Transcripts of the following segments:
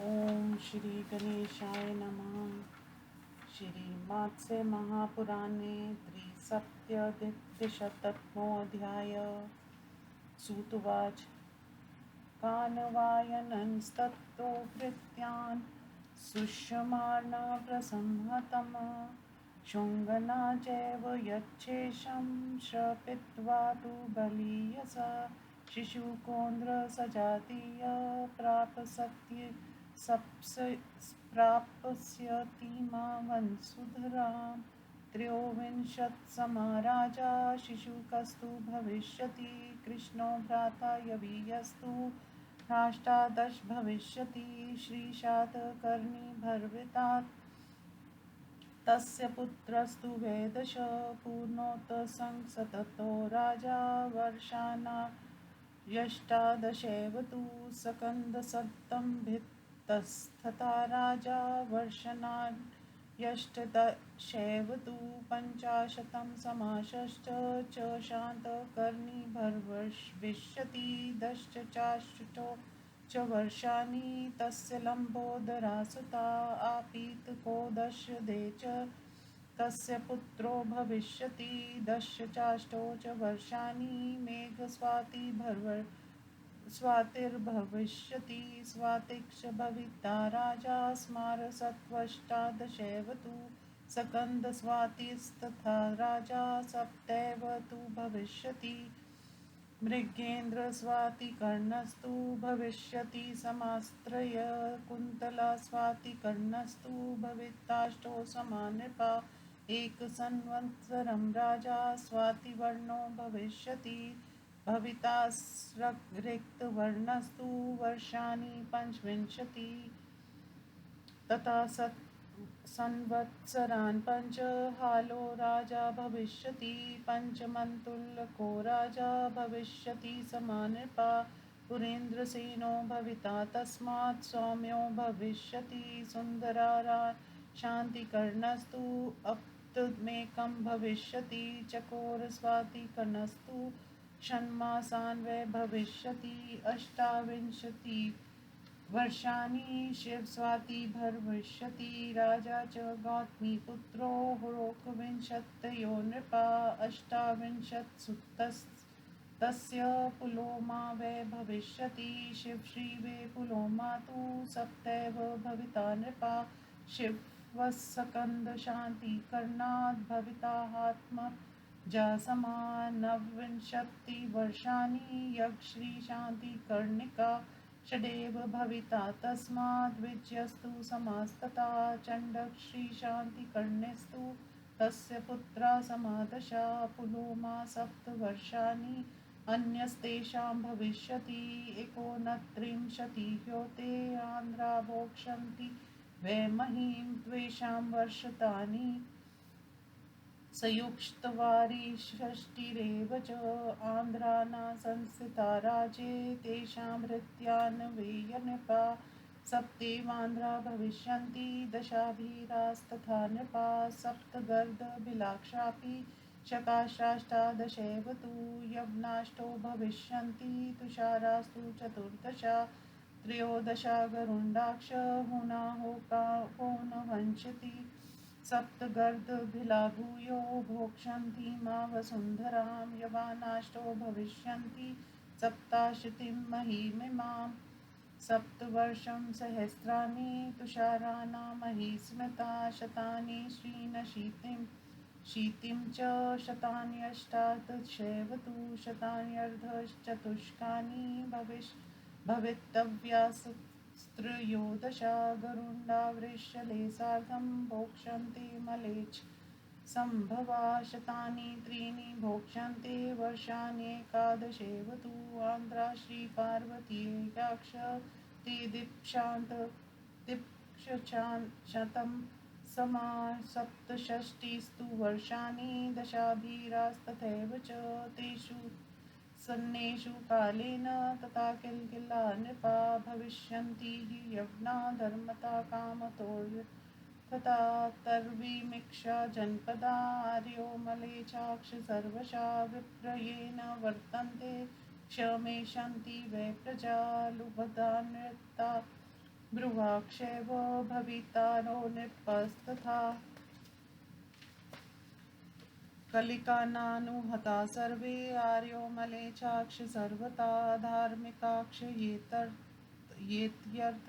ओम श्री गणेशाय नमः। श्रीमात्स्य महापुराणे त्रिसप्ततिशतमोऽध्याय। सूतुवाच कानवायनंस्तत्तो भृत्यान् सुष्मार्णवसंहतम् शुङ्गना चैव यच्छेषं श्रपित्वा तु बलीयस शिशुकोन्द्रसजातीय प्रापसत्य प्राप्स्यतिमावन्सुधराम् त्रयोविंशत्समा राजा शिशुकस्तु भविष्यति कृष्णो भ्राता यवीयस्तु ह्राष्टादश भविष्यति श्रीशातकर्णी भर्वितात् तस्य पुत्रस्तु वेदश पूर्णोत्तंसततो राजा वर्षाणां यष्टादशैव तु सकन्दसप्तम्भितस्तथा राजा वर्षणान् यष्टदशैव तु पञ्चाशतं समाशश्च च शान्तकर्णी भर्विष्यति दशचाष्टो च वर्षाणि तस्य लम्बोदरासुता आपीतको दशदे च तस्य पुत्रो भविष्यति दशचाष्टौ च वर्षाणि स्वातिर्भविष्यति स्वातिक्ष भविता राजा स्मारसत्त्वष्टादशैव तु सकन्दस्वातिस्तथा राजा सप्तैव तु भविष्यति मृगेन्द्रस्वातिकर्णस्तु भविष्यति समास्त्रय कुन्तला स्वातिकर्णस्तु भविताष्टौ समानृपा एकसंवत्सरं राजा स्वातिवर्णो भविष्यति भविता रिक्तवर्णस्तु वर्षाणि पञ्चविंशति तथा संवत्सरान् पञ्च हालो राजा भविष्यति पञ्चमन्तुल्लको राजा भविष्यति समानृपा पुरेन्द्रसेनो भविता तस्मात् सौम्यो भविष्यति सुन्दरा शान्तिकर्णस्तु अप्तमेकं भविष्यति चकोरस्वातिकर्णस्तु षण्मासान् वै भविष्यति अष्टाविंशति वर्षाणि शिवस्वाति भविष्यति राजा च गौतमीपुत्रो हुरोकविंशतयो नृपा अष्टाविंशत्सुतस्य पुलोमा वै भविष्यति शिवश्रीवे पुलोमा तु सप्तैव भविता नृपा शिवस्कन्दशान्तिकर्णाद् भविताहात्मजा नवविंशतिवर्षाणि यक्षश्रीशान्तिकर्णिका षडेव भविता तस्माद् विजयस्तु समास्तता चण्डश्रीशान्तिकर्णेस्तु तस्य पुत्रा समादशा पुलोमा सप्तवर्षाणि अन्यस्तेषां भविष्यति एकोनत्रिंशतिह्योते आन्ध्रा भोक्ष्यन्ति वै महीं त्वेषां वर्षतानि सयुक्तवारिषष्टिरेव च आन्ध्राना संस्थिता राज्ये तेषां भृत्यान्वयनृपा सप्तैवान्ध्रा भविष्यन्ति दशाभिरास्तथा नृपा सप्तगर्दभिलाक्षापि शकाशाष्टादशैव तु यवनाष्टौ भविष्यन्ति तुषारास्तु चतुर्दशा त्रयोदशा गरुडाक्ष हुनाहोकावंशति सप्तगर्दभिलाभूयो भोक्ष्यन्ति मा वसुन्धरां यवानाष्टो भविष्यन्ति सप्ताशीतिं महीमिमां सप्तवर्षं सहस्राणि तुषाराणां महिस्मृता शतानि शीतिं च शतानि अष्टादशैव तु शतान्यर्धश्चतुष्कानि भवितव्यास्त्रयोदशा गरुडा वृषले सार्धं भोक्ष्यन्ते मलेच्छ सम्भवा शतानि त्रीणि भोक्ष्यन्ते वर्षाण्येकादशैव तु आन्ध्रा श्रीपार्वतीकाक्ष ते दीक्षान्तशतं समा सप्तषष्टिस्तु वर्षाणि दशाभिरास्तथैव च तेषु सन्नेषु कालेन तथा किल्किला नृपा भविष्यन्ति हि यवना धर्मता कामतो तथा तर्वीमिक्षा जनपदा आर्यो मलेच्छाक्ष सर्वशा विप्रयेण वर्तन्ते क्षमेशन्ति वै प्रजा लुब्धा नृता ब्रुवाक्षेव भवितारो नृपस्तथा कलिकानानुहता सर्वे आर्यो मलेच्छाक्ष सर्वथा धार्मिकाक्ष येत्यर्थ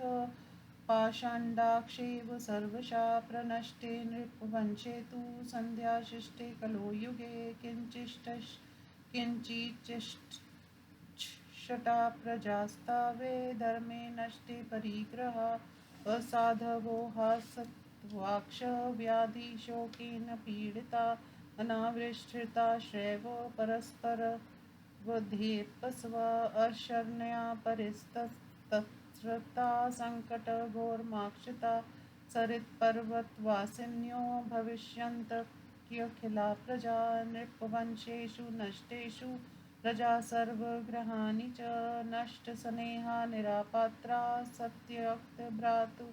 पाषाण्डाक्षेव सर्वशा प्रनष्टे नृपवंशे तु सन्ध्याशिष्टे कलो युगे किञ्चिच्चटा प्रजास्तावे धर्मे नष्टे परिग्रहा असाधवो हासत्वाक्ष व्याधिशोकेन पीडिता अनावृष्टिता श्रेवो परस्पर वधेत्पस्व अशरण्या परिस्तस्ता संकट घोरमाक्षिता सरित्पर्वतवासिन्यो भविष्यन्त्यखिला प्रजा नृपवंशेषु नष्टेषु प्रजा सर्वग्रहाणि च नष्टस्नेहा निरापात्रा सत्यक्तभ्रातु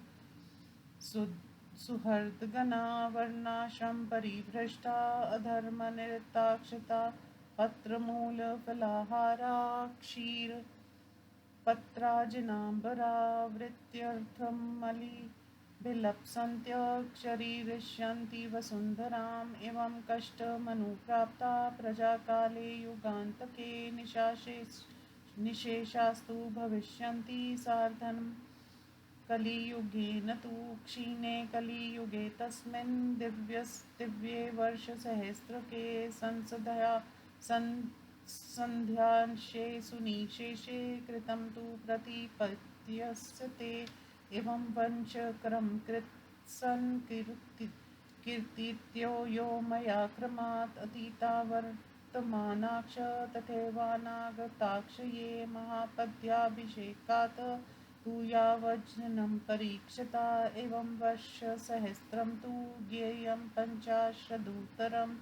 सुहृद्गणा वर्णाश्रम परिभ्रष्टा अधर्मनिरताक्षता पत्रमूलफलाहारा क्षीरपत्राजिनाम्बरा वृत्त्यर्थमलिभिलप्सन्त्यक्षरीरिष्यन्ति वसुन्धराम् एवं कष्टमनुप्राप्ता प्रजाकाले युगान्तके निशेषास्तु भविष्यन्ति सार्धम् कलियुगेन तु क्षीणे कलियुगे तस्मिन् दिव्ये वर्षसहस्रके सन्ध्यांशे सुनिशेषे कृतं तु प्रतिपत्यस्य ते एवं वंशक्रम कृत्सन् कीर्तित्यो यो मया क्रमात् अतीता वर्तमानाक्ष तथैवानागताक्ष ये महापद्याभिषेकात् भूयावज्जनं परीक्षता एवं वर्षसहस्रं तु ज्ञेयं पञ्चाशदुत्तरं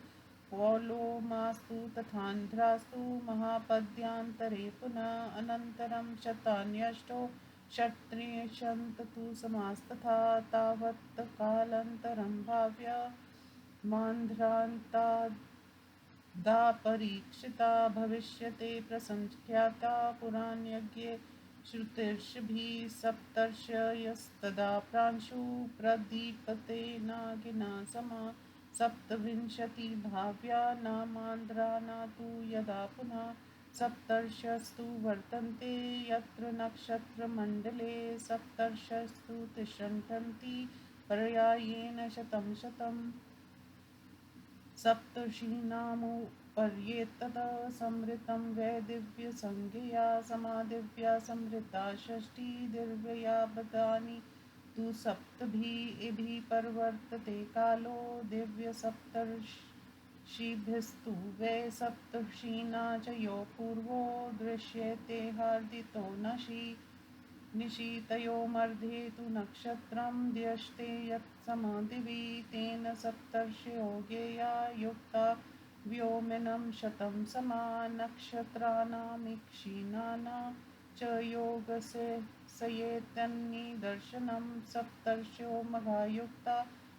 पौलोमास्तु तथान्ध्रास्तु महापद्यान्तरे पुनः अनन्तरं शतान्यष्टौ षट्त्रिंशत् तु समास्तथा तावत् कालान्तरं भाव्य मान्ध्रान्तादा परीक्षिता भविष्यते प्रसंख्याता पुराण्यज्ञे श्रुतिर्षिभिः सप्तर्षयस्तदा प्रांशु प्रदीपते नागिना समा सप्तविंशतिभाव्या नामान्द्रा न तु यदा पुनः सप्तर्षयस्तु वर्तन्ते यत्र नक्षत्रमण्डले सप्तर्षयस्तु तिष्ठन्ति पर्यायेण शतं शतम् सप्तर्षीणामुपर्येतत् संवृतं वै दिव्यसंज्ञया समादिव्या संवृता षष्ठी दिव्यया बदानि तु सप्तभिः परिवर्तते कालो दिव्यसप्तर्षिभिस्तु वै सप्तर्षीणा च यो पूर्वो दृश्यते हार्दितो निशीतयोर्मध्ये तु नक्षत्रं द्यष्टे यत्समदिवि तेन सप्तर्षयो ज्ञेया युक्ता व्योमिनं शतं समा नक्षत्राणामीक्षिणाना च योगस्य सयेतन्निदर्शनं सप्तर्षयो मघायुक्ता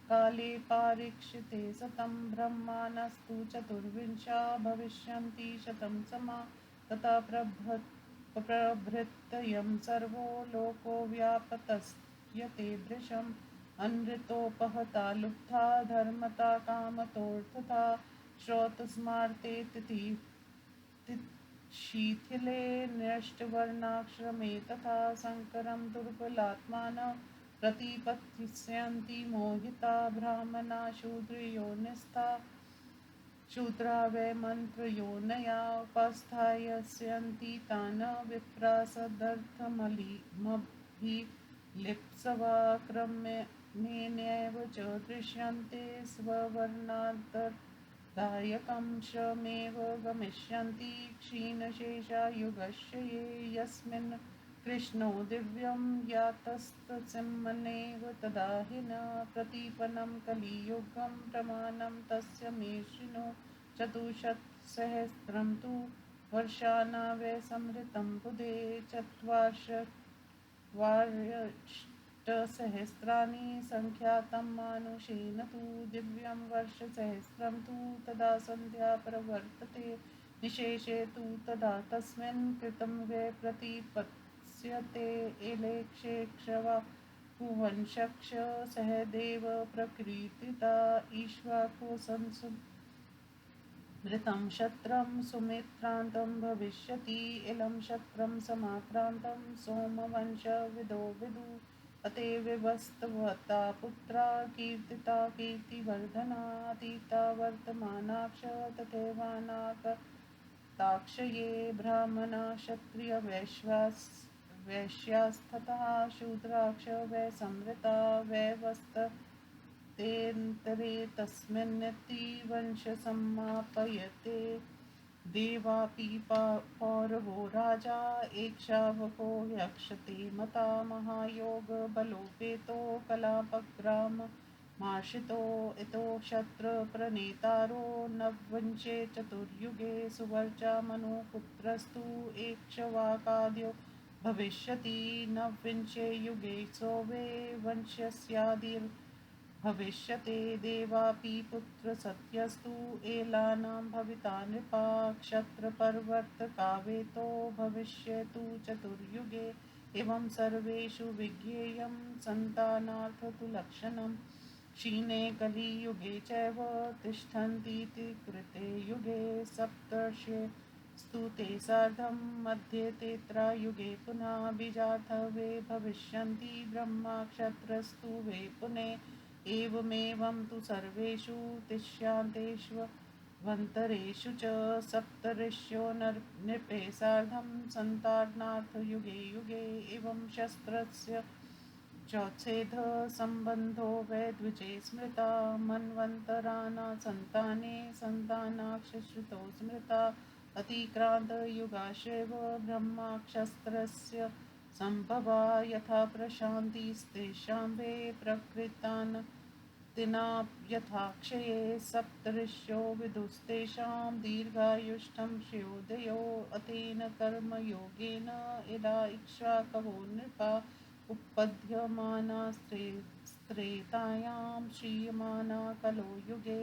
काले पारीक्षिते सतं ब्रह्माणस्तु चतुर्विंशा भविष्यन्ति शतं समा तथा प्रभृत्ययं सर्वो लोको व्यापतस्यते भृशम् अनृतोपहता लुब्धा धर्मता कामतोऽर्थता श्रोतस्मार्ते शिथिले नष्टवर्णाश्रमे तथा संकरं दुर्बलात्मानः प्रतिपत्स्यन्ति मोहिता ब्राह्मणा शूद्रयोनिस्था शूद्रा वै मन्त्रयोनया उपस्थास्यन्ति तान् विप्रासदर्थमलिमभिलिप्सवाक्रमेणैव च दृश्यन्ते स्ववर्णान्तर्दायकं श्रमेव गमिष्यन्ति क्षीणशेषायुगस्य ये यस्मिन् कृष्णो दिव्यं यातस्तत्सिंहनेव तदा हि न प्रतीपनं कलियुगं प्रमाणं तस्य मे शृणु चतुष्शतसहस्रं तु वर्षाणा वै संहृतं बुधे चत्वारष्टसहस्राणि संख्यातं मानुषेण तु दिव्यं वर्षसहस्रं तु तदा सन्ध्या प्रवर्तते निशेषे तु तदा तस्मिन् कृतं वै प्रतिपत् तस्य ते एलेक्षेक्षवा कुवंशक्ष सहदेव प्रकृतिता ईक्ष्वाकु मृतं शत्रं सुमित्रान्तं भविष्यति इलं शत्रं समाक्रान्तं सोमवंशविदो विदु अते विवस्वता पुत्रा कीर्तिता कीर्तिवर्धना अतीता वर्तमानाक्ष तथैवानागताक्षये ब्राह्मणा क्षत्रियवैश्यास्तथा शूद्राक्ष वै संवृता वैवस्त तेऽन्तरे तस्मिन्निति वंशसम्मापयते देवापि पौरवो राजा ऐक्ष्वाको यक्षते मता महायोगबलोपेतो कलापग्राममाश्रितो इतो क्षत्रप्रणेतारो नवविंशे चतुर्युगे सुवर्चा मनुपुत्रस्तु ऐक्ष्वाकाद्यो भविष्यति नवविंशे युगे सोऽवे वंश्यस्यादिर् भविष्यते देवापि पुत्रसत्यस्तु एलानां भविता नृपा क्षत्रपर्वर्तकावेतो भविष्यतु चतुर्युगे एवं सर्वेषु विज्ञेयं सन्तानार्थतु लक्षणं क्षीणे कलियुगे चैव तिष्ठन्तीति कृते युगे सप्तर्षे स्तुते सार्धं मध्ये तेत्रायुगे पुनः बीजार्थवे भविष्यन्ति ब्रह्मा क्षत्रस्तु वे पुने एवमेवं तु सर्वेषु तिष्ठ्यान्तेष्वन्तरेषु च सप्तर्ष्यो नृपे सार्धं सन्तानार्थयुगे युगे एवं शस्त्रस्य चौच्छेद सम्बन्धो वै द्विजे स्मृता मन्वन्तराणा सन्ताने सन्तानाक्षश्रुतो स्मृता अतिक्रान्तयुगाश्चैव ब्रह्माक्षस्त्रस्य सम्भवा यथा प्रशान्तिस्तेषां वे प्रकृतान् तिना यथाक्षये सप्तर्ष्यो विदुस्तेषां दीर्घायुष्ठं श्रेयोदयो अतेन कर्मयोगेन यदा इक्ष्वाकवो नृपा उपपद्यमानास्त्रेतायां श्रीयमाना कलो युगे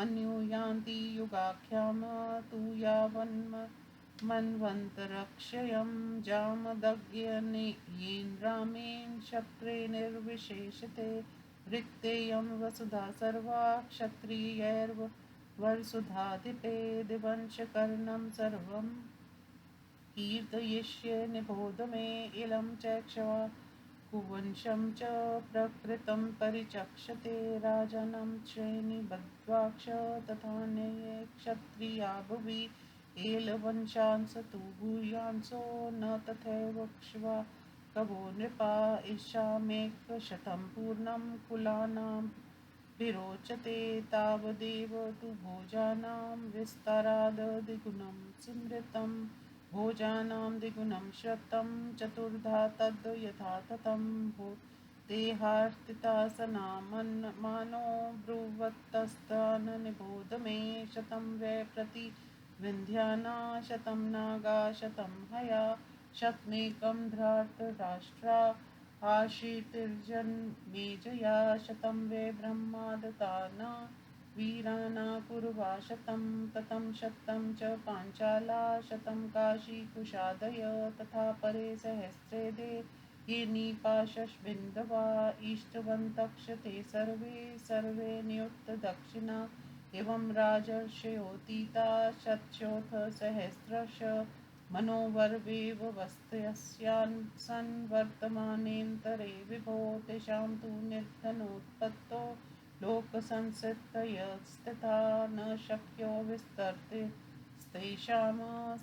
अन्यो यान्ति युगाख्यां तु यावन्मन्वन्तरक्षयं जामदग्न्येन रामेण शक्रे निर्विशेषते रिक्तेयं वसुधा सर्वा क्षत्रियैर्वसुधाधिपे दिवंशकर्णं सर्वं कीर्तयिष्ये निबोध मे इलं चैक्षवा कुवंशं च प्रकृतं परिचक्षते राजनं श्रेणिबद्ध्वाक्ष तथान्ये क्षत्रिया भुवि एलवंशांस तु भूयांसो न तथैव क्ष्वा कवो नृपा ईशामेकशतं पूर्णं कुलानां विरोचते तावदेव तु भोजानां विस्तारादधिगुणं स्मृतं भोजानां द्विगुणं श्रुतं चतुर्धा तद् यथा ततं देहार्थितासनामन्मानो ब्रुवत्तस्तान् निबोध मे शतं वै प्रतिविन्ध्याना शतं नागा शतं हया शतमेकं धृतराष्ट्रा आशीतिर्जन्मेजया शतं वै ब्रह्मादताना वीराना कुरुवा शतं ततं शतं च पाञ्चाला शतं काशीकुशादय तथा परे सहस्रेदे ये नीपाशश्विन्दवा इष्टवन्तक्षते सर्वे नियुक्तदक्षिणा एवं राजर्षयोतीता शतशोऽथ सहस्रश मनोवर्वेव वस्त्यस्यान् सन्वर्तमानेऽन्तरे विभो तेषां तु निर्धनोत्पत्तो लोकसंस्थितयस्थिता न शक्यो विस्तर्तेस्तेषां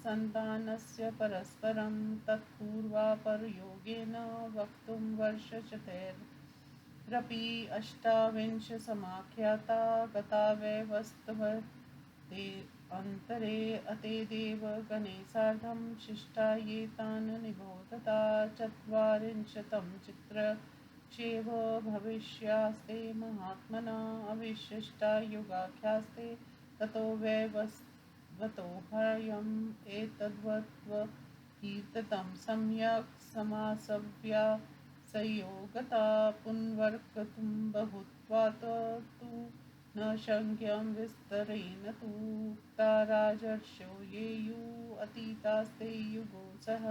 सन्तानस्य परस्परं तत्पूर्वापरयोगेन वक्तुं वर्षशतैरपि अष्टाविंशसमाख्याता गता वै वस्तवते अन्तरे अते देवगणे सार्धं शिष्टा ये तान् निबोधता चत्वारिंशतं चित्रक्षेव भविष्यास्ते महात्मना अविशिष्टा युगाख्यास्ते ततो वैवस्वतो हयम् एतद्वत्व कीर्तितं सम्यक् समासव्या संयोगता पुनर्वक्तुं बहुत्वात् तु न शक्यं विस्तरेण तु उक्ता राजर्षयो येयु अतीतास्ते युगो सह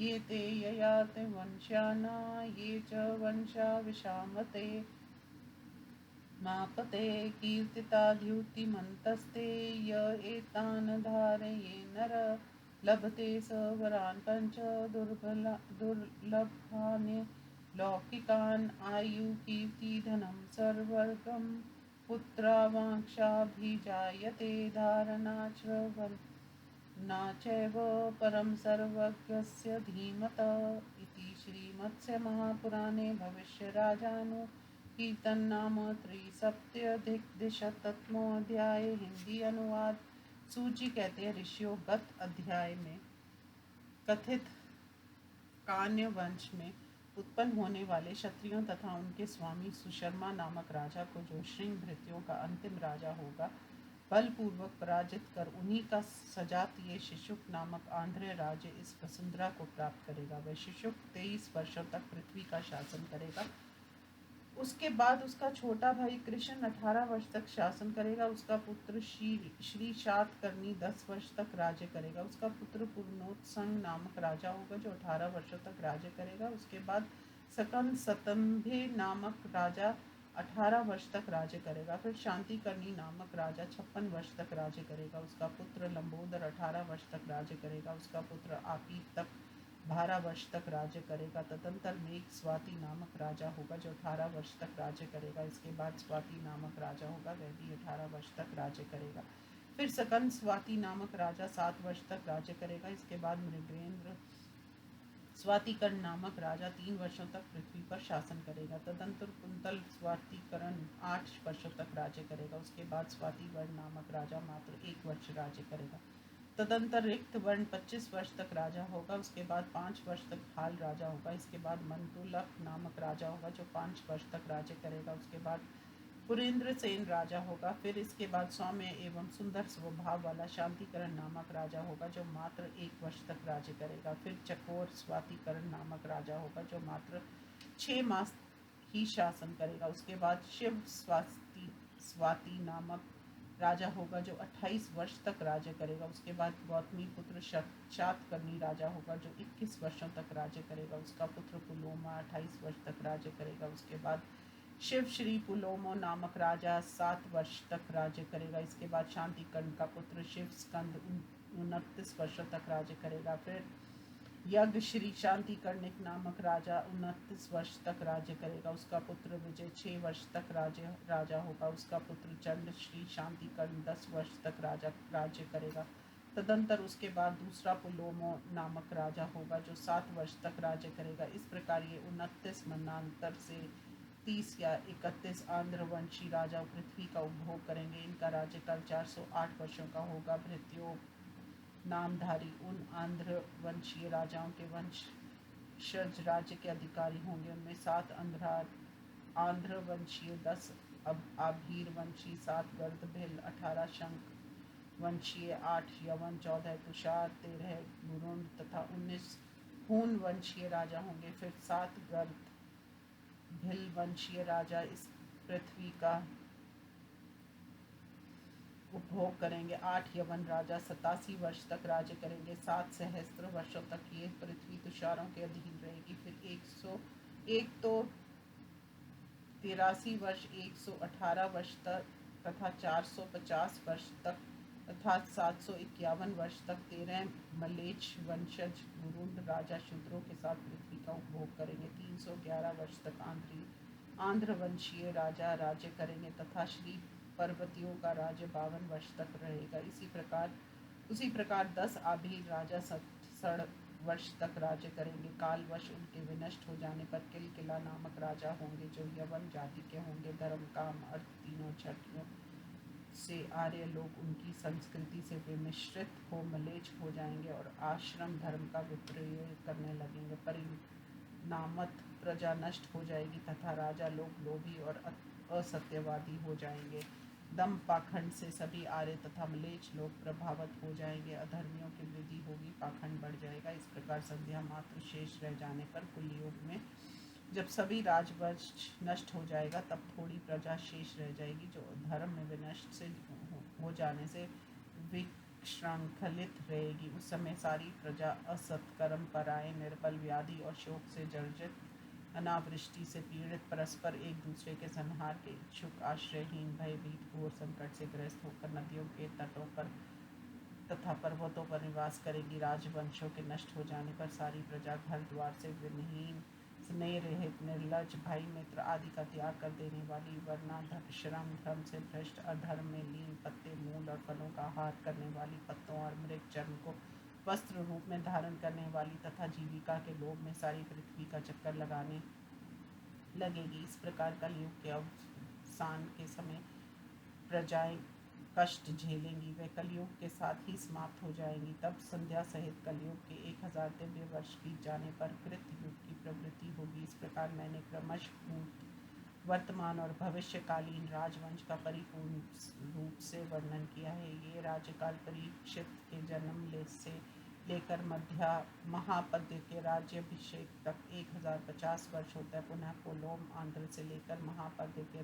ये ते ययाति वंश्याना ये च वंशा विशामते मापते कीर्तिता द्युतिमन्तस्ते य एतान् धारये नर लभते स वरान् पञ्च दुर्लभान् लौकिकान् आयुकीर्तिधनं सर्वर्गं पुत्रावाङ्क्षाभिजायते धारणा च न चैव परं सर्वज्ञस्य धीमत इति श्रीमत्स्यमहापुराणे भविष्यराजानुकीर्तननाम त्रिसप्तत्यधिकद्विशततमोऽध्याय। हिंदी अनुवाद। सूजी कहते हैं, ऋषियों, गत अध्याय में कथित कान्य वंश में उत्पन्न होने वाले क्षत्रियों तथा उनके स्वामी सुशर्मा नामक राजा को, जो श्रृंग भृत्यों का अंतिम राजा होगा, बलपूर्वक पराजित कर उन्हीं का सजातीय शिशुक नामक आंध्र राज्य इस वसुंधरा को प्राप्त करेगा। वह शिशुक 23 वर्षों तक पृथ्वी का शासन करेगा। उसके बाद उसका छोटा भाई कृष्ण 18 वर्ष तक शासन करेगा। उसका पुत्र श्री शातकर्णी 10 वर्ष तक राज्य करेगा। उसका पुत्र पूर्णोत्संग नामक राजा होगा, जो 18 वर्षों तक राज्य करेगा। उसके बाद सकंद सतंभे नामक राजा 18 वर्ष तक राज्य करेगा। फिर शांतिकर्णी नामक राजा 56 वर्ष तक राज्य करेगा। उसका पुत्र लंबोदर 18 वर्ष तक राज्य करेगा। उसका पुत्र आपीत तक 12 वर्ष तक राज्य करेगा। तदंतर मेघ स्वाति नामक राजा होगा, जो 18 वर्ष तक राज्य करेगा। इसके बाद स्वाति नामक राजा होगा, वह भी 18 वर्ष तक राज्य करेगा। फिर सकंद स्वाति नामक राजा 7 वर्ष तक राज्य करेगा। इसके बाद मृगेंद्र स्वातिकरण नामक राजा 3 वर्षों तक पृथ्वी पर शासन करेगा। तदंतर कुंतल स्वातिकरण 8 वर्षों तक राज्य करेगा। उसके बाद स्वातिवर्ण नामक राजा मात्र 1 वर्ष राज्य करेगा। तदंतर रिक्त वर्ण 25 वर्ष तक राजा होगा। उसके बाद 5 वर्ष तक हाल राजा होगा। इसके बाद मंतुलक नामक राजा होगा, जो 5 वर्ष तक राज्य करेगा। उसके बाद पुरेंद्र सेन राजा होगा। फिर इसके बाद सौम्य एवं सुंदर स्वभाव वाला शांतिकरण नामक राजा होगा, जो मात्र 1 वर्ष तक राज्य करेगा। फिर चकोर स्वातिकरण नामक राजा होगा, जो मात्र 6 मास ही शासन करेगा। उसके बाद शिव स्वाति नामक राजा होगा, जो 28 वर्ष तक राज्य करेगा। उसके बाद गौतमी पुत्र शातकर्णी राजा होगा, जो 21 वर्षों तक राज्य करेगा। उसका पुत्र पुलोमा 28 वर्ष तक राज्य करेगा। उसके बाद शिव श्री पुलोमो नामक राजा 7 वर्ष तक राज्य करेगा। इसके बाद शांतिकर्ण का पुत्र शिव स्कंद 29 वर्षों तक राज्य करेगा। फिर यज्ञ श्री शांतिकर्णिक नामक राजा 29 वर्ष तक राज्य करेगा। उसका पुत्र विजय 6 वर्ष तक राजा होगा। उसका पुत्र चंड श्री शांतिकर्ण 10 वर्ष तक राज्य करेगा। तदंतर उसके बाद दूसरा पुलोमो नामक राजा होगा, जो 7 वर्ष तक राज्य करेगा। इस प्रकार ये 29 मन्वंतर से 30 या 31 आंध्रवंशी राजा पृथ्वी का उपभोग करेंगे। इनका राज्यकाल 408 वर्षों का होगा। भृत्यों नामधारी उन आंध्र वंशीय राजाओं के वंशज राज्य के अधिकारी होंगे। उनमें 7 आंध्र वंशीय, 10 आभीर वंशी, 7 गर्द भिल, 18 शंख वंशीय, 8 यवन, 14 तुषार, 13 गुरुंड तथा 19 हून वंशीय राजा होंगे। फिर 7 गर्द भिल वंशीय राजा इस पृथ्वी का उपभोग करेंगे। 8 यवन राजा 87 वर्ष तक राज्य करेंगे। 7 सहस्त्र वर्षों तक ये पृथ्वी तुषारों के अधीन रहेगी। फिर 101 तो 83 वर्ष, 118 वर्ष तक तथा 450 वर्ष तक अर्थात 751 वर्ष तक 13 मलेच्छ वंशज गुरुंड राजा शूद्रों के साथ पृथ्वी का उपभोग करेंगे। 311 वर्ष तक आंध्र वंशीय राजा राज्य करेंगे तथा श्री पर्वतियों का राज्य 52 वर्ष तक रहेगा। उसी प्रकार 10 आभीर राजा 67 वर्ष तक राज्य करेंगे। कालवश उनके विनष्ट हो जाने पर किलकिला नामक राजा होंगे, जो यवन जाति के होंगे। धर्म, काम, अर्थ तीनों छठियों से आर्य लोग उनकी संस्कृति से विमिश्रित हो मलेच्छ हो जाएंगे और आश्रम धर्म का विप्रयोग करने लगेंगे। परिणामत प्रजा नष्ट हो जाएगी तथा राजा लोग लोभी और असत्यवादी हो जाएंगे। दम पाखंड से सभी आर्य तथा मलेच्छ लोग प्रभावित हो जाएंगे। अधर्मियों की वृद्धि होगी, पाखंड बढ़ जाएगा। इस प्रकार संध्या मात्र शेष रह जाने पर कुलयुग में जब सभी राजवंश नष्ट हो जाएगा, तब थोड़ी प्रजा शेष रह जाएगी, जो धर्म में विनष्ट से हो जाने से श्रृंखलित रहेगी। उस समय सारी प्रजा असत्कर्म, पराये, निर्बल, व्याधि और शोक से जर्जरित, अनावृष्टि से पीड़ित, परस्पर एक दूसरे के संहार के इच्छुक, आश्रयहीन, भयभीत, घोर संकट से ग्रस्त होकर नदियों के तटों पर तथा पर्वतों पर निवास करेगी। राजवंशों के नष्ट हो जाने पर सारी प्रजा घर द्वार से विहीन, स्नेह रहित, निर्लज, भाई मित्र आदि का त्याग कर देने वाली, वर्णाश्रम धर्म से भ्रष्ट, अधर्म में लीन, पत्ते, मूल और फलों का आहार करने वाली, पत्तों और मृग चर्म को वस्त्र रूप में धारण करने वाली तथा जीविका के लोभ में सारी पृथ्वी का चक्कर लगाने लगेगी। इस प्रकार कलयुग के अवसान के समय प्रजाएं कष्ट झेलेंगी, वे कलयुग के साथ ही समाप्त हो जाएंगी। तब संध्या सहित कलयुग के 1000 दिव्य वर्ष बीत जाने पर कृत युग की प्रवृत्ति होगी। इस प्रकार मैंने क्रमश भूत, वर्तमान और भविष्यकालीन राजवंश का परिपूर्ण रूप से वर्णन किया है। ये राज्यकाल परीक्षित के जन्म से लेकर मध्या महापद्य के राज्याभिषेक तक 1050 वर्ष होता है। पुनः कोलोम आंध्र से लेकर महापद्य के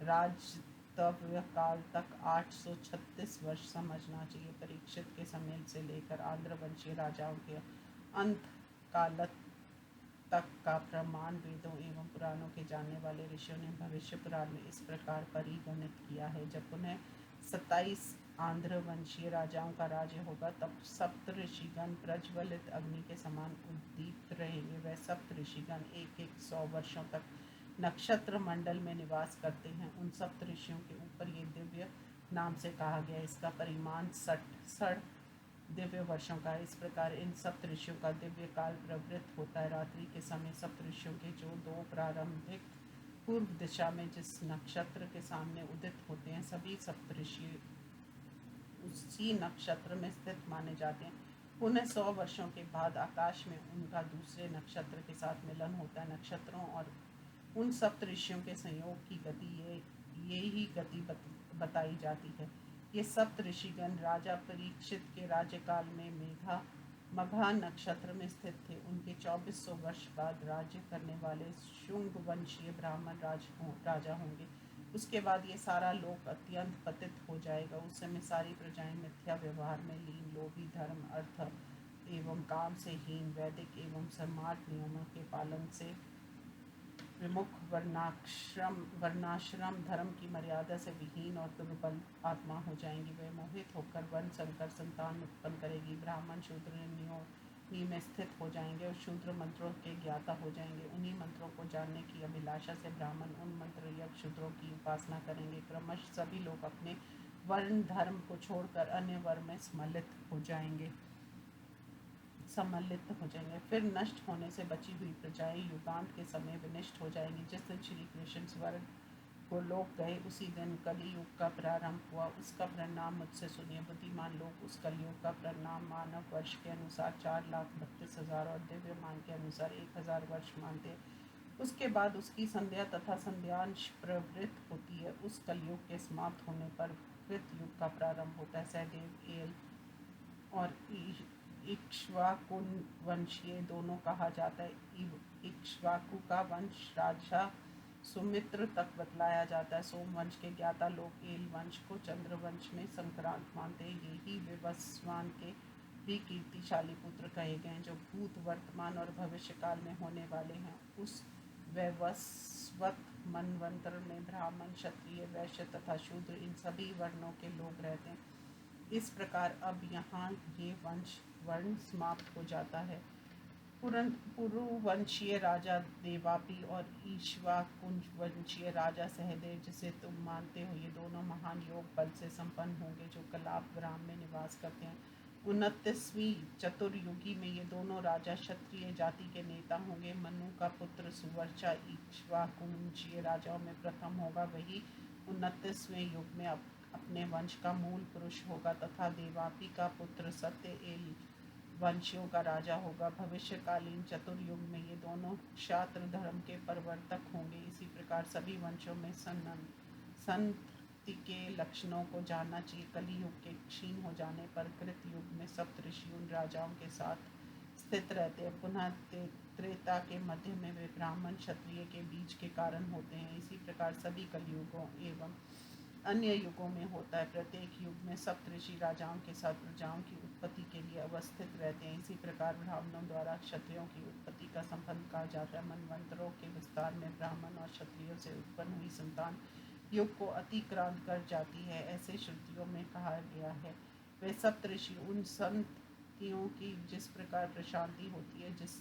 राजतव्य काल तक 836 वर्ष समझना चाहिए। परीक्षित के समय से लेकर आंध्रवंशीय राजाओं के अंत काल तक का प्रमाण वेदों एवं पुराणों के जानने वाले ऋषियों ने भविष्य पुराण में इस प्रकार परिगणित किया है। जब पुनः 27 आंध्रवंशीय राजाओं का राज्य होगा, तब सप्त ऋषिगण प्रज्वलित अग्नि के समान उद्दीप्त रहेंगे। वह सप्त ऋषिगण 100 वर्षों तक नक्षत्र मंडल में निवास करते हैं। उन सप्त ऋषियों के ऊपर ये दिव्य नाम से कहा गया। इसका परिमाण 60 दिव्य वर्षों का। इस प्रकार इन सप्त ऋषियों का दिव्य काल प्रवृत्त होता है। रात्रि के समय सप्त ऋषियों के जो 2 प्रारंभिक पूर्व दिशा में जिस नक्षत्र के सामने उदित होते हैं, सभी सप्त ऋषि उसी नक्षत्र में स्थित माने जाते हैं। पुनः 100 वर्षों के बाद आकाश में उनका दूसरे नक्षत्र के साथ मिलन होता है। नक्षत्रों और उन सप्त ऋषियों के संयोग की गति ये ही गति बताई जाती है। ये सप्त ऋषिगण राजा परीक्षित के राज्यकाल में मघा नक्षत्र में स्थित थे। उनके 2400 वर्ष बाद राज्य करने वाले शुंग वंशीय ब्राह्मण राजा होंगे। उसके बाद ये सारा लोक अत्यंत पतित हो जाएगा। उस समय सारी प्रजाएं मिथ्या व्यवहार में लीन, लोभी, धर्म, अर्थ एवं काम से हीन, वैदिक एवं सम्मार्ग नियमों के पालन से विमुख, वर्णाश्रम धर्म की मर्यादा से विहीन और दुर्बल आत्मा हो जाएंगी। वे मोहित होकर वन संकर संतान उत्पन्न करेगी। ब्राह्मण शूद्र योनि में स्थित हो जाएंगे और शूद्र मंत्रों के ज्ञाता हो जाएंगे। उन्हीं मंत्रों को जानने की अभिलाषा से ब्राह्मण उन मंत्र यज्ञ शूद्रों की उपासना करेंगे। क्रमश सभी लोग अपने वर्ण धर्म को छोड़कर अन्य वर्ण में सम्मिलित हो जाएंगे। फिर नष्ट होने से बची हुई प्रजाएं युगांत के समय विनष्ट हो जाएंगी। जिस दिन श्री कृष्ण स्वर्ग को लोक गए, उसी दिन कलियुग का प्रारंभ हुआ। उसका परिणाम मुझसे सुनिए बुद्धिमान लोग। उस कलियुग का परिणाम मानव वर्ष के अनुसार 4,32,000 और दिव्यमान के अनुसार 1000 वर्ष मानते हैं। उसके बाद उसकी संध्या तथा संध्यांश प्रवृत्त होती है। उस कलयुग के समाप्त होने पर कृत युग का प्रारंभ होता है। सहदेव, एल और इक्ष्वाकु वंशीय दोनों कहा जाता है। इक्ष्वाकु का वंश राजा सुमित्र तक बतलाया जाता है। सोम वंश के ज्ञाता लोग एल वंश को चंद्र वंश में संक्रांत मानते हैं। यही विवस्वान के भी कीर्तिशाली पुत्र कहे गए जो भूत, वर्तमान और भविष्य काल में होने वाले हैं। उस वैवस्वत मनवंतर में ब्राह्मण, क्षत्रिय, वैश्य तथा शूद्र इन सभी वर्णों के लोग रहते हैं। इस प्रकार अब यहाँ ये वर्ण समाप्त हो जाता है। पुरुवंशीय राजा देवापी और ईक्ष्वाकुंज वंशीय राजा सहदेव, जिसे तुम मानते हो, ये दोनों महान योग बल से संपन्न होंगे जो कलाप ग्राम में निवास करते हैं। 29वीं चतुर्युगी में ये दोनों राजा क्षत्रिय जाति के नेता होंगे। मनु का पुत्र सुवर्चा इक्ष्वाकुंजीय राजाओं में प्रथम होगा। वही 29वें युग में अपने वंश का मूल पुरुष होगा तथा देवापी का पुत्र सत्य एल वंशियों का राजा होगा। भविष्यकालीन चतुर्युग में ये दोनों क्षात्र धर्म के प्रवर्तक होंगे। इसी प्रकार सभी वंशों में संतति के लक्षणों को जानना चाहिए। कलियुग के क्षीण हो जाने पर कृत युग में सप्त ऋषि उन राजाओं के साथ स्थित रहते हैं। पुनः त्रेता के मध्य में वे ब्राह्मण क्षत्रिय के बीच के कारण होते हैं। इसी प्रकार सभी कलियुगों एवं अन्य युगों में होता है। प्रत्येक युग में सप्तऋषि राजाओं के साथ प्रजाओं की उत्पत्ति के लिए अवस्थित रहते हैं। इसी प्रकार ब्राह्मणों द्वारा क्षत्रियों की उत्पत्ति का संबंध कहा जाता है। मनवंतरों के विस्तार में ब्राह्मण और क्षत्रियों से उत्पन्न हुई संतान युग को अतिक्रांत कर जाती है, ऐसे श्रुतियों में कहा गया है। वे सप्तऋषि उन संततियों की जिस प्रकार प्रशांति होती है, जिस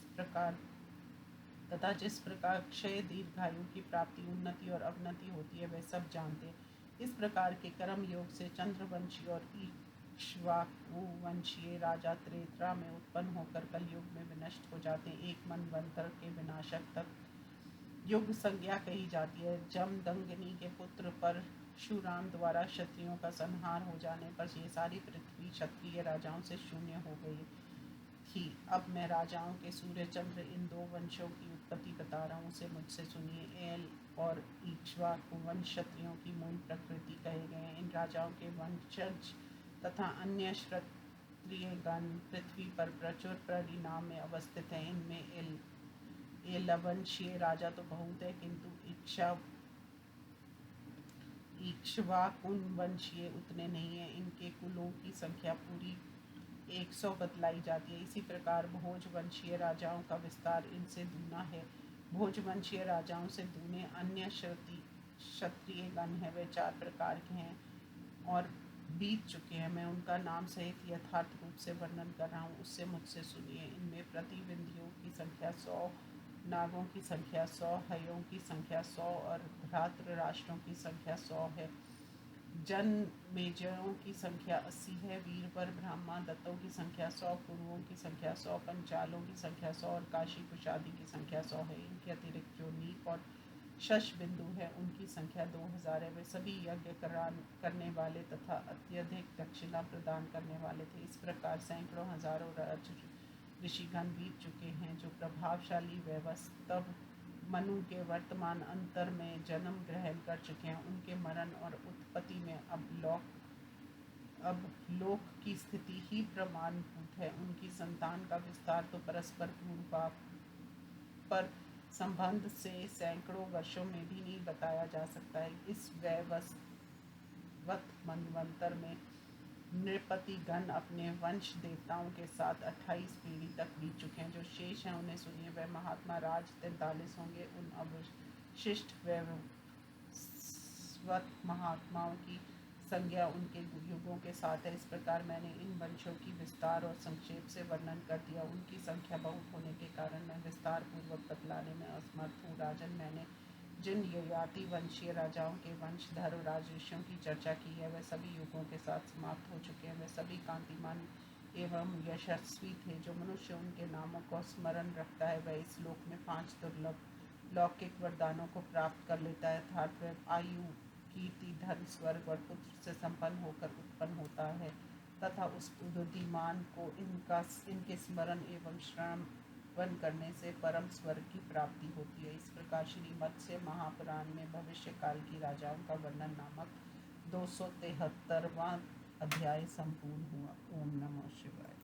प्रकार क्षय दीर्घायु की प्राप्ति, उन्नति और अवनति होती है, वे सब जानते हैं। इस प्रकार के कर्म योग से चंद्रवंशी और इक्ष्वाकु वंशीय राजा त्रेता में उत्पन्न होकर कलयुग में विनष्ट हो जाते हैं। एक मनवंतर के विनाशक तक युग संज्ञा कही जाती है। जमदग्नि के पुत्र परशुराम द्वारा क्षत्रियों का संहार हो जाने पर ये सारी पृथ्वी क्षत्रिय राजाओं से शून्य हो गई थी। अब मैं राजाओं के सूर्य चंद्र इन दो वंशों की उत्पत्ति बता रहा हूँ, उसे मुझसे सुनिए। एल और इक्ष्वाकु वंश क्षत्रियों की मूल प्रकृति कहे गए हैं। इन राजाओं के वंशज तथा अन्य क्षत्रिय गण पृथ्वी पर प्रचुर परिणाम में अवस्थित हैं। इनमें एलवंशीय राजा तो बहुत है, किंतु इक्ष्वाकुन वंशीय उतने नहीं है। इनके कुलों की संख्या पूरी 100 बतलाई जाती है। इसी प्रकार भोजवंशीय राजाओं का विस्तार इनसे दूना है। भोजवंशीय राजाओं से दूने अन्य क्षत्रिय गण हैं। वे 4 प्रकार के हैं और बीत चुके हैं। मैं उनका नाम सहित यथार्थ रूप से वर्णन कर रहा हूँ, उससे मुझसे सुनिए। इनमें प्रतिबिंदियों की संख्या 100, नागों की संख्या 100, हयों की संख्या 100 और भ्रातृ राष्ट्रों की संख्या 100 है। जनमेजयों की संख्या 80 है। वीरवर ब्राह्मा दत्तों की संख्या 100, कुरुओं की संख्या 100, पंचालों की संख्या 100 और काशी कुशादी की संख्या 100 है। इनके अतिरिक्त जो नीक और शश बिंदु है उनकी संख्या 2000 है। वे सभी यज्ञ करने वाले तथा अत्यधिक दक्षिणा प्रदान करने वाले थे। इस प्रकार सैकड़ों हजारों ऋषिगण बीत चुके हैं जो प्रभावशाली व्यवस्तव मनु के वर्तमान अंतर में जन्म ग्रहण कर चुके हैं। उनके मरण और उत्पत्ति में अब लोक की स्थिति ही प्रमाणभूत है। उनकी संतान का विस्तार तो परस्पर पूर्व पर संबंध से सैकड़ों वर्षों में भी नहीं बताया जा सकता है। इस वैवस्वत मनवंतर में नृपति गण अपने वंश देवताओं के साथ 28 पीढ़ी तक बीत चुके हैं। जो शेष हैं उन्हें सुनिए। वह महात्मा राज 43 होंगे। उन अवशिष्ट वैवस्वत महात्माओं की संज्ञा उनके युगों के साथ है। इस प्रकार मैंने इन वंशों की विस्तार और संक्षेप से वर्णन कर दिया। उनकी संख्या बहुत होने के कारण मैं विस्तार पूर्वक बतलाने में असमर्थ हूँ। राजन, मैंने जिन ययाति वंशीय राजाओं के वंशधर ऋषियों की चर्चा की है, वह सभी युगों के साथ समाप्त हो चुके हैं। वे सभी कांतिमान एवं यशस्वी थे। जो मनुष्य उनके नामों को स्मरण रखता है, वह इस लोक में 5 दुर्लभ लौकिक वरदानों को प्राप्त कर लेता है। अर्थात वह आयु, कीर्ति, धन, स्वर्ग और पुत्र से संपन्न होकर उत्पन्न होता है तथा उस बुद्धिमान को इनके स्मरण एवं श्रवण करने से परम स्वर्ग की प्राप्ति होती है। इस प्रकार श्रीमत्स्य महापुराण में भविष्य काल की राजाओं का वर्णन नामक 273वां अध्याय संपूर्ण हुआ। ओम नमः शिवाय।